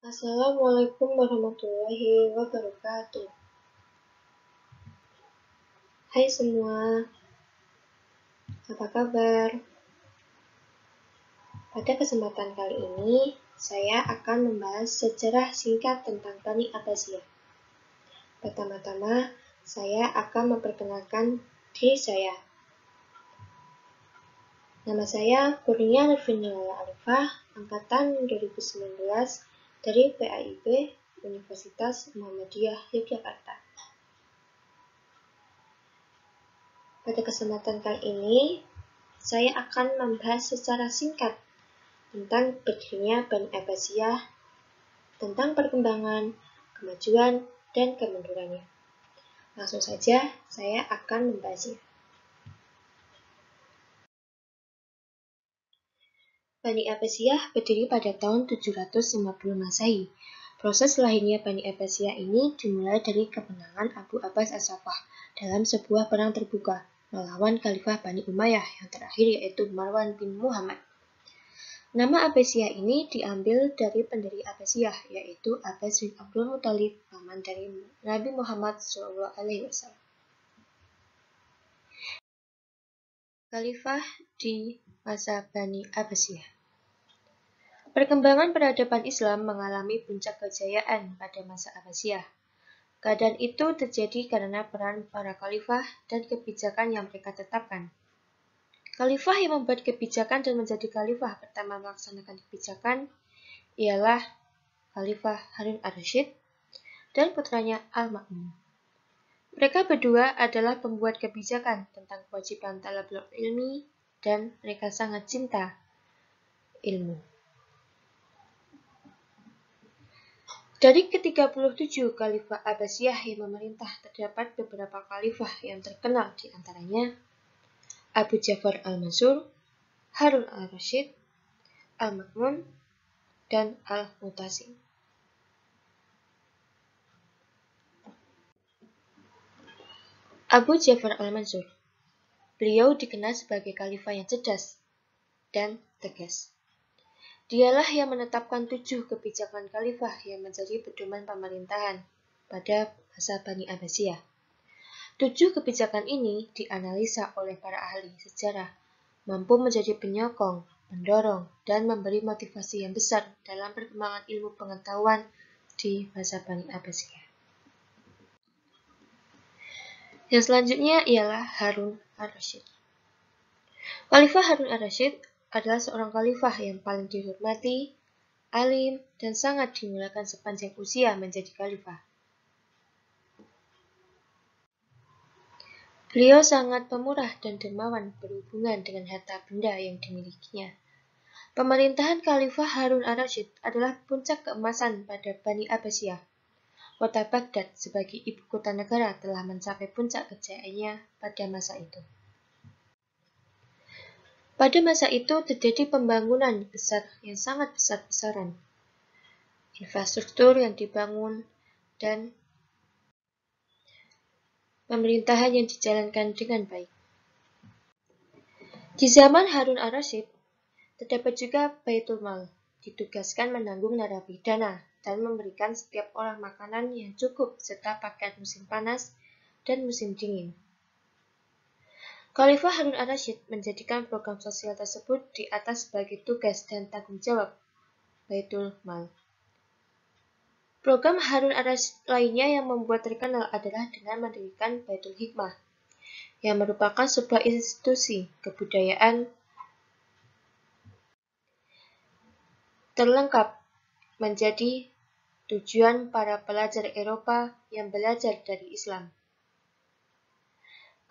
Assalamualaikum warahmatullahi wabarakatuh. Hai semua, apa kabar? Pada kesempatan kali ini, saya akan membahas sejarah singkat tentang Bani Abbasiyah. Pertama-tama, saya akan memperkenalkan diri saya. Nama saya Kurnia Nurfinala Arifah, angkatan 2019 dari PAIB Universitas Muhammadiyah Yogyakarta. Pada kesempatan kali ini, saya akan membahas secara singkat tentang berdirinya Bani Abbasiyah, tentang perkembangan, kemajuan, dan kemundurannya. Langsung saja, saya akan membahasnya. Bani Abbasiyah berdiri pada tahun 750 Masehi. Proses lahirnya Bani Abbasiyah ini dimulai dari kemenangan Abu Abbas As-Saffah dalam sebuah perang terbuka melawan Khalifah Bani Umayyah yang terakhir yaitu Marwan bin Muhammad. Nama Abbasiyah ini diambil dari pendiri Abbasiyah, yaitu Abbas bin Abdul Muthalib, paman dari Nabi Muhammad SAW. Khalifah di masa Bani Abbasiyah. Perkembangan peradaban Islam mengalami puncak kejayaan pada masa Abbasiyah. Keadaan itu terjadi karena peran para khalifah dan kebijakan yang mereka tetapkan. Khalifah yang membuat kebijakan dan menjadi khalifah pertama melaksanakan kebijakan ialah Khalifah Harun ar-Rasyid dan putranya Al-Ma'mun. Mereka berdua adalah pembuat kebijakan tentang kewajiban talabul ilmi dan mereka sangat cinta ilmu. Dari ke-37 Khalifah Abbasiyah yang memerintah terdapat beberapa khalifah yang terkenal di antaranya Abu Ja'far al-Mansur, Harun al-Rasyid, Al-Ma'mun, dan Al-Mu'tasim. Abu Ja'far al-Mansur. Beliau dikenal sebagai khalifah yang cerdas dan tegas. Dialah yang menetapkan 7 kebijakan khalifah yang menjadi pedoman pemerintahan pada masa Bani Abbasiyah. 7 kebijakan ini dianalisa oleh para ahli sejarah, mampu menjadi penyokong, mendorong, dan memberi motivasi yang besar dalam perkembangan ilmu pengetahuan di masa Bani Abbasiyah. Yang selanjutnya ialah Harun ar-Rasyid. Khalifah Harun ar-Rasyid adalah seorang khalifah yang paling dihormati, alim, dan sangat dimuliakan sepanjang usia menjadi khalifah. Beliau sangat pemurah dan dermawan berhubungan dengan harta benda yang dimilikinya. Pemerintahan Khalifah Harun ar-Rasyid adalah puncak keemasan pada Bani Abbasiyah. Kota Baghdad sebagai ibu kota negara telah mencapai puncak kejayaannya pada masa itu. Pada masa itu terjadi pembangunan besar yang sangat besar-besaran. Infrastruktur yang dibangun dan pemerintahan yang dijalankan dengan baik. Di zaman Harun ar-Rasyid, terdapat juga Baitul Mal, ditugaskan menanggung narapidana dan memberikan setiap orang makanan yang cukup serta pakaian musim panas dan musim dingin. Khalifah Harun ar-Rasyid menjadikan program sosial tersebut di atas sebagai tugas dan tanggung jawab Baitul Mal. Program Harun ar-Rasyid lainnya yang membuat terkenal adalah dengan mendirikan Baitul Hikmah, yang merupakan sebuah institusi kebudayaan terlengkap menjadi tujuan para pelajar Eropa yang belajar dari Islam.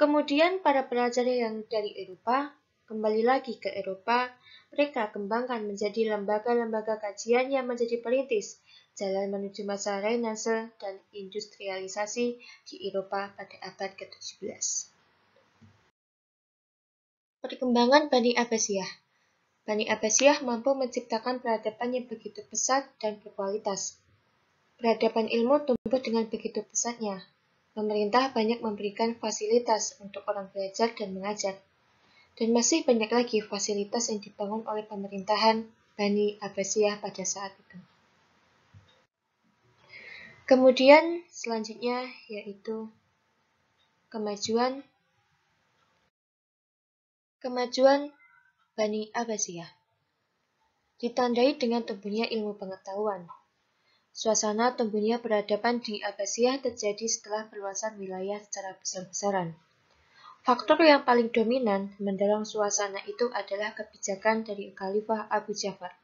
Kemudian para pelajar yang dari Eropa kembali lagi ke Eropa, mereka kembangkan menjadi lembaga-lembaga kajian yang menjadi perintis jalan menuju masa Renaissance dan industrialisasi di Eropa pada abad ke-17. Perkembangan Bani Abbasiyah. Bani Abbasiyah mampu menciptakan peradaban yang begitu pesat dan berkualitas. Peradaban ilmu tumbuh dengan begitu pesatnya. Pemerintah banyak memberikan fasilitas untuk orang belajar dan mengajar. Dan masih banyak lagi fasilitas yang dibangun oleh pemerintahan Bani Abbasiyah pada saat itu. Kemudian selanjutnya yaitu kemajuan Bani Abbasiyah. Ditandai dengan tumbuhnya ilmu pengetahuan. Suasana tumbuhnya peradaban di Abbasiyah terjadi setelah perluasan wilayah secara besar-besaran. Faktor yang paling dominan mendorong suasana itu adalah kebijakan dari Khalifah Abu Ja'far,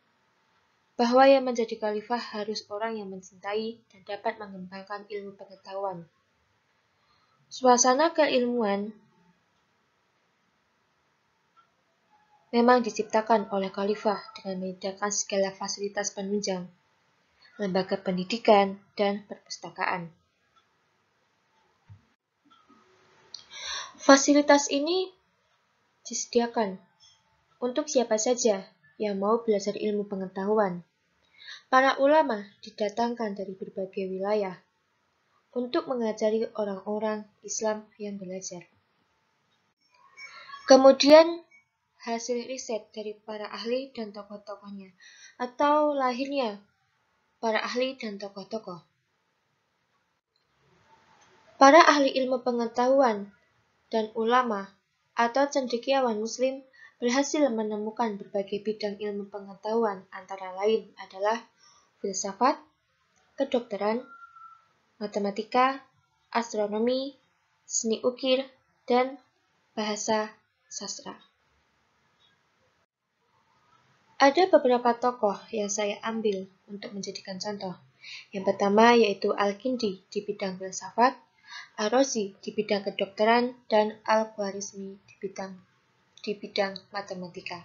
bahwa yang menjadi khalifah harus orang yang mencintai dan dapat mengembangkan ilmu pengetahuan. Suasana keilmuan memang diciptakan oleh khalifah dengan menyediakan segala fasilitas penunjang, lembaga pendidikan, dan perpustakaan. Fasilitas ini disediakan untuk siapa saja yang mau belajar ilmu pengetahuan. Para ulama didatangkan dari berbagai wilayah untuk mengajari orang-orang Islam yang belajar. Kemudian, hasil riset dari para ahli dan tokoh-tokohnya, atau lahirnya para ahli dan tokoh-tokoh. Para ahli ilmu pengetahuan dan ulama atau cendekiawan muslim berhasil menemukan berbagai bidang ilmu pengetahuan, antara lain adalah filsafat, kedokteran, matematika, astronomi, seni ukir, dan bahasa sastra. Ada beberapa tokoh yang saya ambil untuk menjadikan contoh. Yang pertama yaitu Al-Kindi di bidang filsafat, Ar-Razi di bidang kedokteran, dan Al-Khwarizmi di bidang matematika.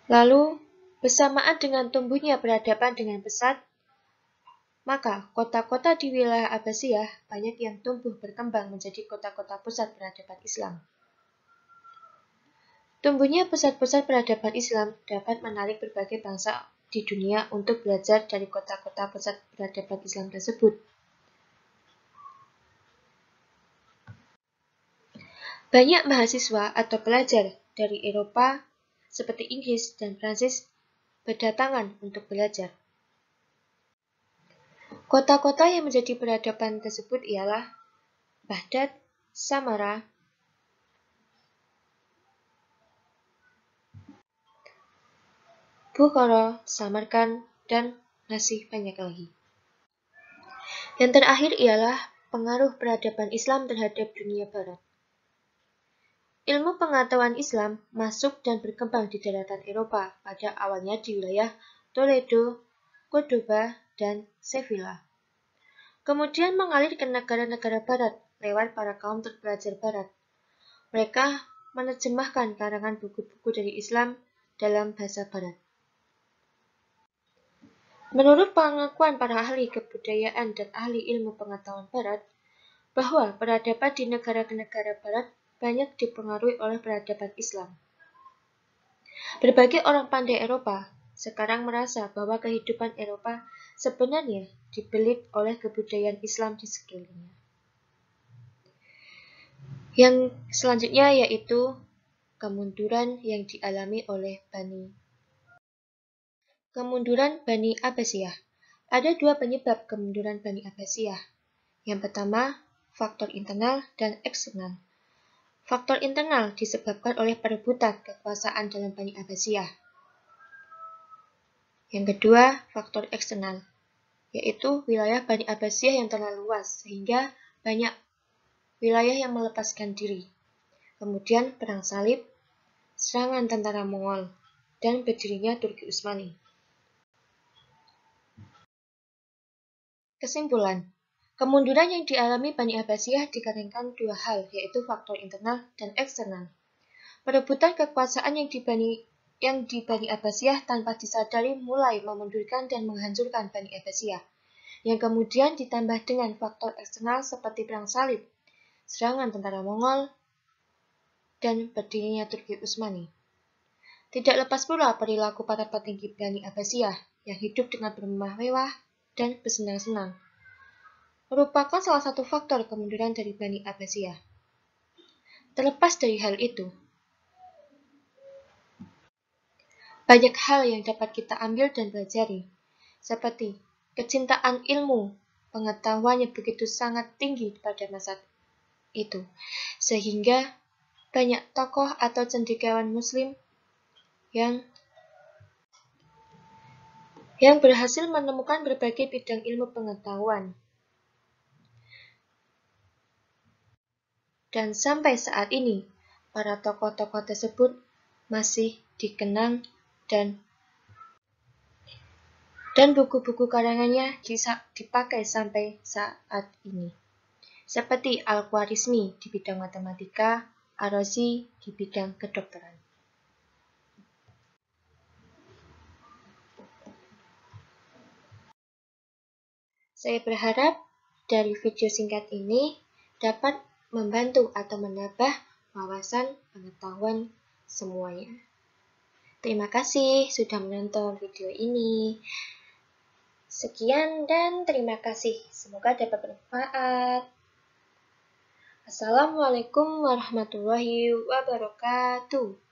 Lalu, bersamaan dengan tumbuhnya peradaban dengan pesat, maka kota-kota di wilayah Abbasiyah banyak yang tumbuh berkembang menjadi kota-kota pusat peradaban Islam. Tumbuhnya pusat-pusat peradaban Islam dapat menarik berbagai bangsa di dunia untuk belajar dari kota-kota pusat peradaban Islam tersebut. Banyak mahasiswa atau pelajar dari Eropa seperti Inggris dan Prancis berdatangan untuk belajar. Kota-kota yang menjadi peradaban tersebut ialah Baghdad, Samarra, Bukhara, Samarkand, dan masih banyak lagi. Yang terakhir ialah pengaruh peradaban Islam terhadap dunia barat. Ilmu pengetahuan Islam masuk dan berkembang di daratan Eropa pada awalnya di wilayah Toledo, Cordoba, dan Sevilla. Kemudian mengalir ke negara-negara barat lewat para kaum terpelajar barat. Mereka menerjemahkan karangan buku-buku dari Islam dalam bahasa barat. Menurut pengakuan para ahli kebudayaan dan ahli ilmu pengetahuan barat, bahwa peradaban di negara-negara barat banyak dipengaruhi oleh peradaban Islam. Berbagai orang pandai Eropa sekarang merasa bahwa kehidupan Eropa sebenarnya dibelit oleh kebudayaan Islam di sekelilingnya. Yang selanjutnya yaitu kemunduran yang dialami oleh Bani Abbasiyah. Ada dua penyebab kemunduran Bani Abbasiyah. Yang pertama, faktor internal dan eksternal. Faktor internal disebabkan oleh perebutan kekuasaan dalam Bani Abbasiyah. Yang kedua, faktor eksternal, yaitu wilayah Bani Abbasiyah yang terlalu luas sehingga banyak wilayah yang melepaskan diri. Kemudian perang salib, serangan tentara Mongol, dan berdirinya Turki Utsmani. Kesimpulan, kemunduran yang dialami Bani Abbasiyah dikarenakan dua hal, yaitu faktor internal dan eksternal. Perebutan kekuasaan yang di Bani Abbasiyah tanpa disadari mulai memundurkan dan menghancurkan Bani Abbasiyah, yang kemudian ditambah dengan faktor eksternal seperti perang salib, serangan tentara Mongol, dan berdirinya Turki Utsmani. Tidak lepas pula perilaku para petinggi Bani Abbasiyah yang hidup dengan bermewah mewah dan bersenang-senang, merupakan salah satu faktor kemunduran dari Bani Abbasiyah. Terlepas dari hal itu, banyak hal yang dapat kita ambil dan pelajari. seperti kecintaan ilmu, pengetahuan yang begitu sangat tinggi pada masa itu, sehingga banyak tokoh atau cendekiawan Muslim yang berhasil menemukan berbagai bidang ilmu pengetahuan. Dan sampai saat ini, para tokoh-tokoh tersebut masih dikenang dan buku-buku karangannya dipakai sampai saat ini. Seperti Al-Khwarizmi di bidang matematika, Ar-Razi di bidang kedokteran. Saya berharap dari video singkat ini dapat membantu atau menambah wawasan pengetahuan semuanya. Terima kasih sudah menonton video ini. Sekian dan terima kasih. Semoga dapat bermanfaat. Assalamualaikum warahmatullahi wabarakatuh.